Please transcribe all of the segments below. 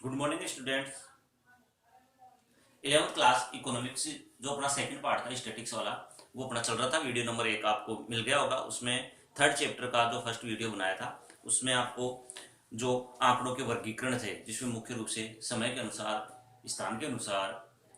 Good morning students. 11th class economics जो अपना second part था स्टैटिक्स वाला, वो अपना चल रहा था। वीडियो नंबर 1 आपको मिल गया होगा। उसमें थर्ड चैप्टर का जो फर्स्ट वीडियो बनाया था उसमें आपको जो आंकड़ों के वर्गीकरण थे, जिसमें मुख्य रूप से समय के अनुसार, स्थान के अनुसार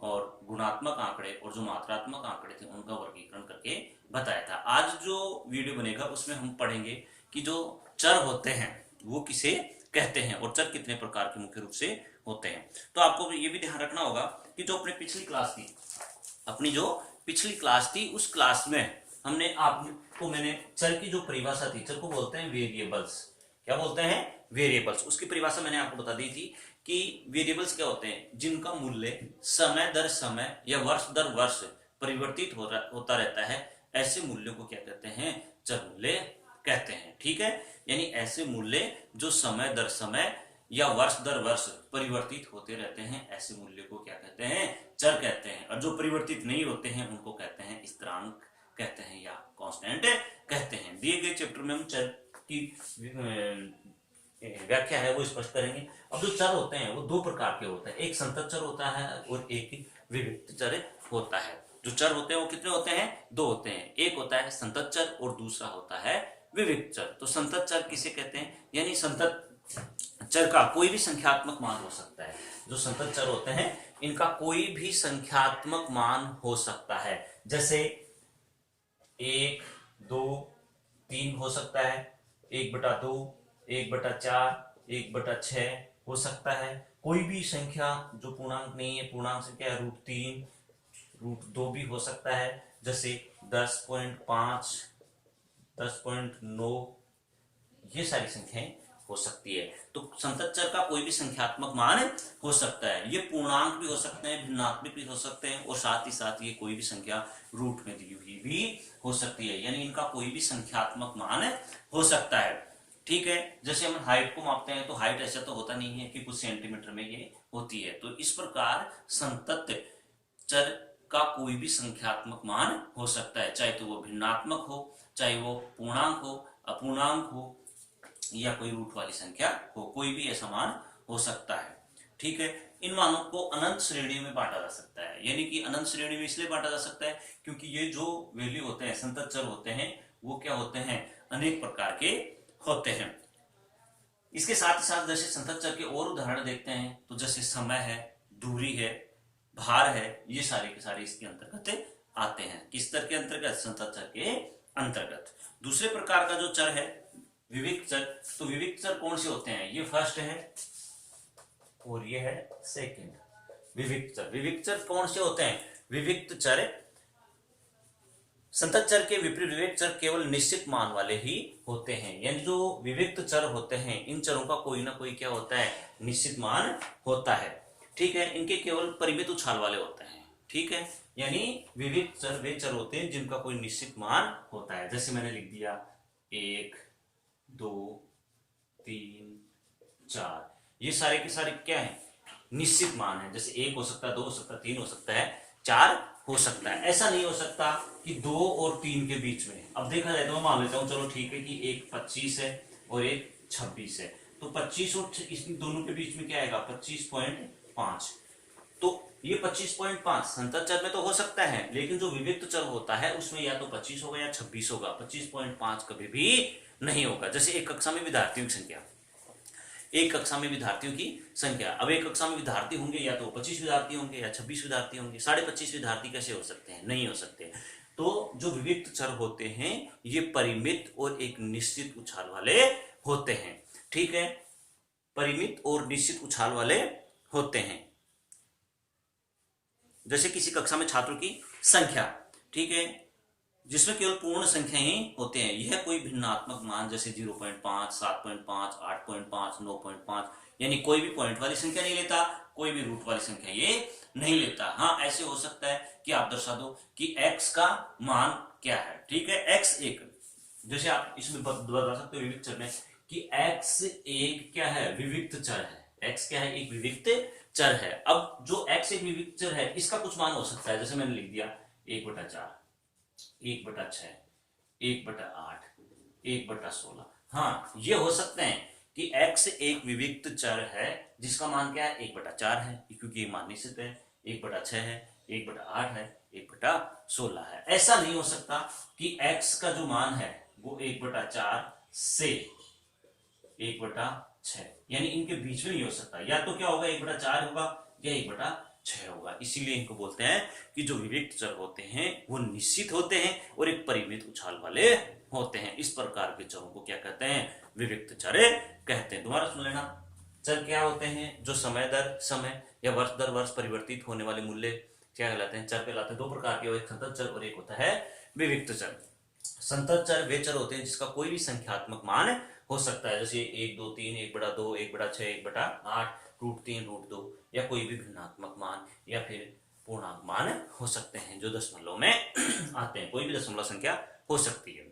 और गुणात्मक आंकड़े और जो मात्रात्मक आंकड़े थे उनका वर्गीकरण करके बताया था। आज जो वीडियो बनेगा उसमें हम पढ़ेंगे कि जो चर होते हैं वो किसे कहते हैं और चर कितने प्रकार के मुख्य रूप से होते हैं। तो आपको ये भी ध्यान रखना होगा कि जो अपनी पिछली क्लास थी, अपनी जो पिछली क्लास थी उस क्लास में हमने आपको मैंने चर की जो परिभाषा थी, चर को बोलते हैं वेरिएबल्स। क्या बोलते हैं? वेरिएबल्स। उसकी परिभाषा मैंने आपको बता दी थी कि वेरिएबल्स क्या होते हैं? जिनका मूल्य समय दर समय या वर्ष दर वर्ष परिवर्तित होता रहता है, ऐसे मूल्यों को क्या कहते हैं? चर मूल्य कहते हैं। ठीक है, यानी ऐसे मूल्य जो समय दर समय या वर्ष दर वर्ष परिवर्तित होते रहते हैं, ऐसे मूल्य को क्या कहते हैं? चर कहते हैं। और जो परिवर्तित नहीं होते हैं उनको कहते हैं स्थिरांक कहते हैं या कांस्टेंट कहते हैं। दिए गए चैप्टर में हम चर की व्याख्या है वो स्पष्ट करेंगे। अब जो चर होते हैं वो दो प्रकार के होते हैं, एक संतत चर होता है और एक विविक्त चर होता है। जो चर होते हैं वो कितने होते हैं? दो होते हैं। एक होता है संतत चर और दूसरा होता है विविक्त चर। तो संतत चर किसे कहते हैं? यानी संतत चर का कोई भी संख्यात्मक मान हो सकता है। जो संतत चर होते हैं इनका कोई भी संख्यात्मक मान हो सकता है। जैसे 1, 2, 3 हो सकता है, 1/2, 1/4, 1/6 हो सकता है। कोई भी संख्या जो पूर्णांक नहीं है, पूर्णांक संख्या है √3, √2 भी हो सकता है। जैसे 10.5, 10.9, ये सारी संख्याएं हो सकती है। तो संतत चर का कोई भी संख्यात्मक मान हो सकता है। ये पूर्णांक भी हो सकते हैं, भिन्नात्मक भी हो सकते हैं और साथ ही साथ ये कोई भी संख्या रूट में दी हुई भी हो सकती है। यानी इनका कोई भी संख्यात्मक मान हो सकता है। ठीक है, जैसे हम हाइट को मापते हैं तो हाइट ऐसा तो होता नहीं है कि कुछ सेंटीमीटर में ये होती है। तो इस प्रकार संतत चर का कोई भी संख्यात्मक मान हो सकता है, चाहे तो वो भिन्नात्मक हो, चाहे वो पूर्णांक हो, अपूर्णांक हो या कोई रूट वाली संख्या हो, कोई भी ऐसा मान हो सकता है। ठीक है, इन मानों को अनंत श्रेणी में बांटा जा सकता है। यानी कि अनंत श्रेणी में इसलिए बांटा जा सकता है क्योंकि ये जो वैल्यू होते हैं, संतत चर होते हैं, वो क्या होते हैं? अनेक प्रकार के होते हैं। इसके साथ ही साथ जैसे संतत चर के और उदाहरण देखते हैं तो जैसे समय है, दूरी है, भार है, ये सारे के सारे इसके अंतर्गत आते हैं। किस चर के अंतर्गत? संतत चर के अंतर्गत। दूसरे प्रकार का जो चर है विविक्त चर। तो विविक्त चर कौन से होते हैं? ये फर्स्ट है और ये है सेकंड। विविक्त चर, विविक्त चर कौन से होते हैं? विविक्त चर संतत चर के विपरीत विविक्त चर केवल निश्चित मान वाले ही होते हैं। यानी जो विविक्त चर होते हैं इन चरों का कोई ना कोई क्या होता है? निश्चित मान होता है। ठीक है, इनके केवल परिमित उछाल वाले होते हैं। ठीक है, यानी विविक्त चर वे चर होते हैं जिनका कोई निश्चित मान होता है। जैसे मैंने लिख दिया 1, 2, 3, 4, ये सारे के सारे क्या है? निश्चित मान है। जैसे 1 हो सकता है, 2 हो सकता है, 3 हो सकता है, 4 हो सकता है। ऐसा नहीं हो सकता कि 2 और 3 के बीच में। अब देखा जाए तो मैं मान लेता हूं, चलो ठीक है कि एक 25 है और एक 26 है। तो 25 और इस दोनों के बीच में क्या आएगा? 25.5। तो ये 25.5 संतत चर में तो हो सकता है, लेकिन जो विविक्त चर होता है उसमें या तो 25 होगा या 26 होगा। 25.5 कभी भी नहीं होगा। जैसे एक कक्षा में विद्यार्थियों की संख्या, एक कक्षा में विद्यार्थियों की संख्या, अब एक कक्षा में विद्यार्थी होंगे या तो 25 विद्यार्थी होंगे या 26 विद्यार्थी होंगे। 25.5 विद्यार्थी कैसे हो सकते हैं? नहीं हो सकते। तो जो विविक्त चर होते हैं ये परिमित और एक निश्चित उछाल वाले होते हैं। ठीक है, परिमित और निश्चित उछाल वाले होते हैं। जैसे किसी कक्षा में छात्रों की संख्या, ठीक है, जिसमें केवल पूर्ण संख्या ही होते हैं। यह कोई भिन्नात्मक मान जैसे 0.5, 7.5, 8.5, 9.5, यानी कोई भी पॉइंट वाली संख्या नहीं लेता, कोई भी रूट वाली संख्या ये नहीं लेता। हाँ, ऐसे हो सकता है कि आप दर्शा दो कि x का मान क्या है। ठीक है, x1, जैसे आप इसमें बता सकते हो विविक्त चर में कि x1 क्या है? विविक्त चर है। x क्या है? एक विविक्त चर है। अब जो x एक विविक्त चर है इसका कुछ मान हो सकता है। जैसे मैंने लिख दिया 1/4, 1/6, 1/8, 1/16। हाँ, ये हो सकते हैं कि x एक विविक्त चर है जिसका मान क्या है 1/4 है, क्योंकि ये मान निश्चित है, 1/6 है, 1/8 है, 1/16 है। ऐसा नहीं हो सकता कि x का जो मान है वो 1/4 से 1/6, यानी इनके बीच में नहीं हो सकता, या तो क्या होगा 1/4 होगा या 1/6 होगा। इसीलिए इनको बोलते हैं कि जो विविक्त चर होते हैं वो निश्चित होते हैं और एक परिमित उछाल वाले होते हैं। इस प्रकार के चरों को क्या कहते हैं, विविक्त चर कहते हैं। दोबारा सुन लेना, चर क्या होते हैं, जो समय दर समय या वर्ष दर वर्ष परिवर्तित होने वाले मूल्य क्या कहलाते हैं, चर कहलाते हैं। दो प्रकार के, एक संतत चर और एक होता है विविक्त चर। संतत चर वे चर होते हैं जिसका कोई भी संख्यात्मक मान हो सकता है, जैसे 1, 2, 3, 1/2, 1/6, 1/8, √3, √2, या कोई भी भिन्नात्मक मान या फिर पूर्णांक मान हो सकते हैं जो दशमलव में आते हैं। कोई भी दशमलव संख्या हो सकती है,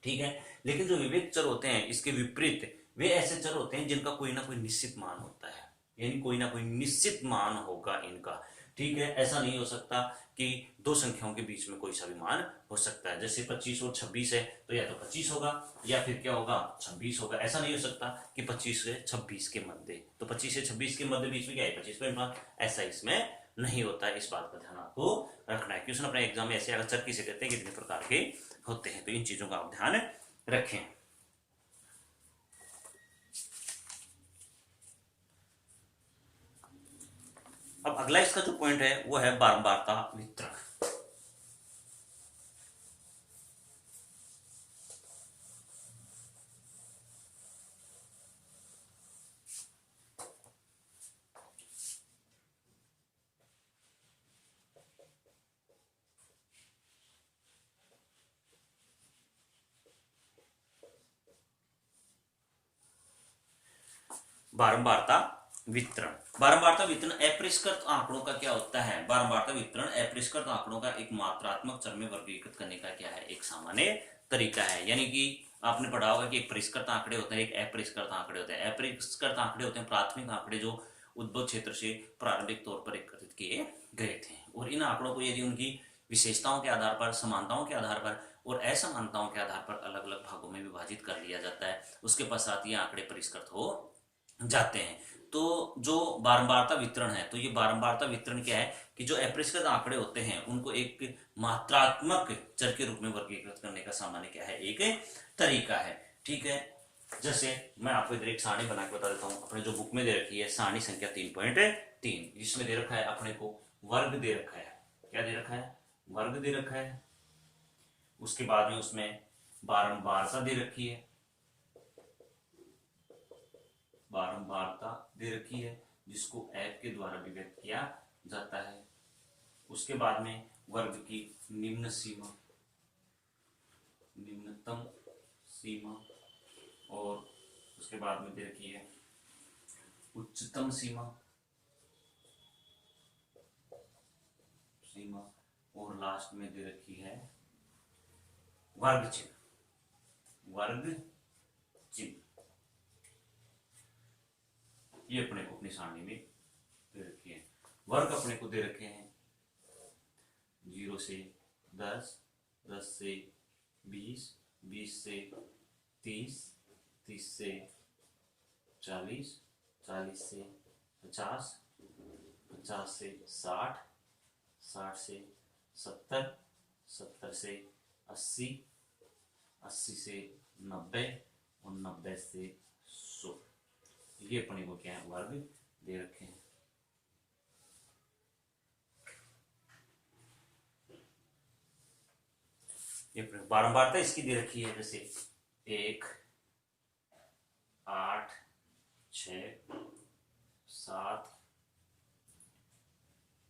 ठीक है। लेकिन जो विविक्त चर होते हैं इसके विपरीत वे ऐसे चर होते हैं जिनका कोई ना कोई निश्चित मान होता है, यानी कोई ना कोई निश्चित मान होगा इनका, ठीक है। ऐसा नहीं हो सकता कि दो संख्याओं के बीच में कोई सा भी मान हो सकता है, जैसे 25 और 26 है तो या तो 25 होगा या फिर क्या होगा 26 होगा। ऐसा नहीं हो सकता कि 25 से 26 के मध्य, तो 25 से 26 के मध्य बीच में क्या है 25, ऐसा इसमें नहीं होता है। इस बात का ध्यान आपको रखना है। क्वेश्चन अपने एग्जाम में ऐसे अगर चर किसे कहते हैं, कितने प्रकार के होते हैं, तो इन चीजों का आप ध्यान रखें। अब अगला इसका जो पॉइंट है वो है बारंबारता वितरण। बारंबारता वितरण, बारंबारता वितरण अपरिष्कृत आंकड़ों का क्या होता है, बारंबारता वितरण अपरिष्कृत आंकड़ों का एक मात्रात्मक चर में वर्गीकृत करने का क्या है, एक सामान्य तरीका है। यानी कि आपने पढ़ा होगा कि एक परिष्कृत आंकड़े होते हैं, एक अपरिष्कृत आंकड़े होते हैं। अपरिष्कृत आंकड़े होते हैं प्राथमिक आंकड़े जो उद्भव क्षेत्र से प्रारंभिक तौर पर एकत्रित किए गए थे, और इन आंकड़ों को यदि उनकी विशेषताओं के आधार पर, समानताओं के आधार पर और असमानताओं के आधार पर अलग अलग भागों में विभाजित कर लिया जाता है, उसके पश्चात ये आंकड़े परिष्कृत हो जाते हैं। तो जो बारंबारता वितरण है, तो ये बारंबारता वितरण क्या है कि जो अपरिष्कृत आंकड़े होते हैं उनको एक मात्रात्मक चर के रूप में वर्गीकृत करने का सामान्य क्या है, एक तरीका है, ठीक है। जैसे मैं आपको इधर एक सारणी बना के बता देता हूं, अपने जो बुक में दे रखी है सारणी संख्या 3.3, जिसमें दे रखा है अपने को वर्ग दे रखा है, क्या दे रखा है, वर्ग दे रखा है। उसके बाद में उसमें बारंबारता दे रखी है, बारंबारता दे रखी है जिसको एफ के द्वारा भी व्यक्त किया जाता है। उसके बाद में वर्ग की निम्न सीमा, निम्नतम सीमा, और उसके बाद में दे रखी है उच्चतम सीमा, और लास्ट में दे रखी है वर्ग चिन्ह, वर्ग चिन्ह। ये अपने को अपनी सारणी में दे रखी है। वर्ग अपने को दे रखे हैं 0 से 10, 10 से 20, 20 से 30, 30 से 40, 40 से 50, 50 से 60, 60 से 70, 70 से 80, 80 से 90 और 90 से 100। ये अपने को क्या है, वर्ग दे रखे हैं। ये बारंबारता इसकी दे रखी है, जैसे 1, 8, 6, 7,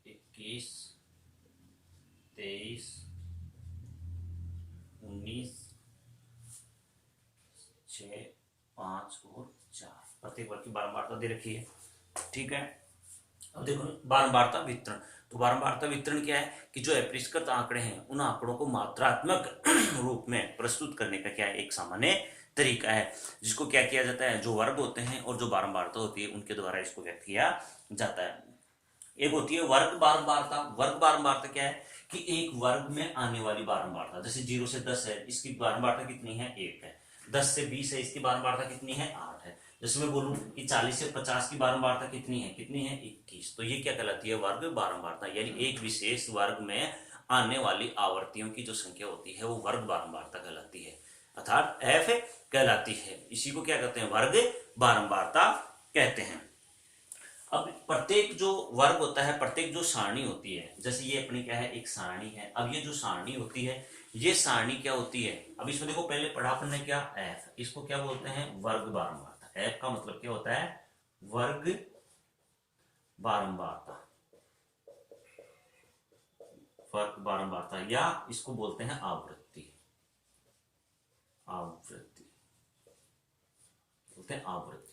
21, 23, 19, 6, 5 और 4, प्रत्येक वर्ग की बारंबारता दे रखी है, ठीक है। अब देखो बारंबारता वितरण, तो बारंबारता वितरण क्या है कि जो अपरिष्कृत आंकड़े हैं उन आंकड़ों को मात्रात्मक रूप में प्रस्तुत करने का क्या है, एक सामान्य तरीका है, जिसको क्या किया जाता है, जो वर्ग होते हैं और जो बारंबारता होती है उनके द्वारा इसको व्यक्त किया जाता है। एक होती है वर्ग बारंबारता। वर्ग बारंबारता क्या है कि एक वर्ग में आने वाली बारंबारता, जैसे 0 से 10 है, इसकी बारंबारता कितनी है, 1 है। 10 से 20 है, इसकी बारंबारता कितनी है, 8 है। जैसे मैं बोलूं कि 40 से 50 की बारंबारता कितनी है, 21, तो ये क्या कहलाती है, वर्ग बारंबारता, यानी एक विशेष वर्ग में आने वाली आवर्तियों की जो संख्या होती है वो वर्ग बारंबारता कहलाती है, अर्थात एफ कहलाती है। इसी को क्या कहते हैं, वर्ग बारंबारता कहते हैं। अब प्रत्येक जो वर्ग होता है, प्रत्येक जो सारणी होती है, जैसे ये अपनी क्या है, एक सारणी है। अब ये जो सारणी होती है, ये सारणी क्या होती है, अब इसमें देखो पहले पढ़ा अपन ने क्या, एफ, इसको क्या बोलते हैं, वर्ग बारंबारता। एफ का मतलब क्या होता है, वर्ग बारंबारता, वर्ग बारंबारता, या इसको बोलते हैं आवृत्ति, आवृत्ति बोलते हैं आवृत्ति।